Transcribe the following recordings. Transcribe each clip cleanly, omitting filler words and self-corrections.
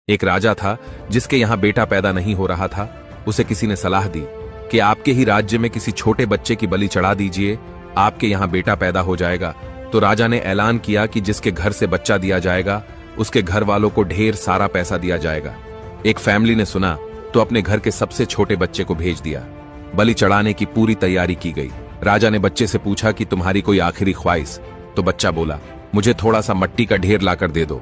एक राजा था जिसके यहाँ बेटा पैदा नहीं हो रहा था। उसे किसी ने सलाह दी कि आपके ही राज्य में किसी छोटे बच्चे की बलि चढ़ा दीजिए, आपके यहाँ बेटा पैदा हो जाएगा। तो राजा ने ऐलान किया कि जिसके घर से बच्चा दिया जाएगा उसके घर वालों को ढेर सारा पैसा दिया जाएगा। एक फैमिली ने सुना तो अपने घर के सबसे छोटे बच्चे को भेज दिया। बलि चढ़ाने की पूरी तैयारी की गई। राजा ने बच्चे से पूछा कि तुम्हारी कोई आखिरी ख्वाहिश? तो बच्चा बोला, मुझे थोड़ा सा मट्टी का ढेर लाकर दे दो।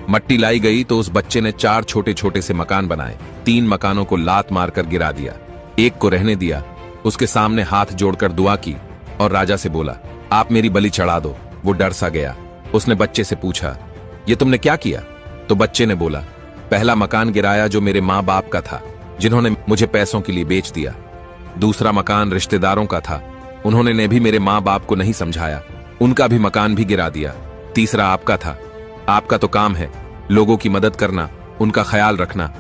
मट्टी लाई गई तो उस बच्चे ने 4 छोटे छोटे से मकान बनाए। 3 मकानों को लात मारकर गिरा दिया, एक को रहने दिया। उसके सामने हाथ जोड़कर दुआ की और राजा से बोला, आप मेरी बलि चढ़ा दो। वो डर सा गया। उसने बच्चे से पूछा, ये तुमने क्या किया? तो बच्चे ने बोला, पहला मकान गिराया जो मेरे माँ बाप का था, जिन्होंने मुझे पैसों के लिए बेच दिया। दूसरा मकान रिश्तेदारों का था, उन्होंने भी मेरे माँ बाप को नहीं समझाया, उनका भी मकान भी गिरा दिया। तीसरा आपका था, आपका तो काम है लोगों की मदद करना, उनका ख्याल रखना।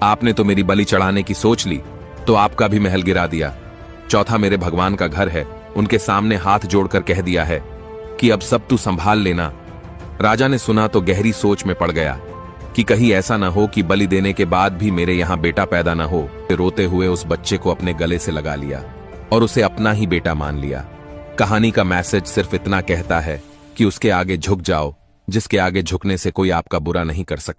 आपने तो मेरी बलि चढ़ाने की सोच ली तो आपका भी महल गिरा दिया। चौथा मेरे भगवान का घर है, उनके सामने हाथ जोड़कर कह दिया है कि अब सब तू संभाल लेना। राजा ने सुना तो गहरी सोच में पड़ गया कि कहीं ऐसा ना हो कि बलि देने के बाद भी मेरे यहाँ बेटा पैदा ना हो। रोते हुए उस बच्चे को अपने गले से लगा लिया और उसे अपना ही बेटा मान लिया। कहानी का मैसेज सिर्फ इतना कहता है कि उसके आगे झुक जाओ जिसके आगे झुकने से कोई आपका बुरा नहीं कर सकता।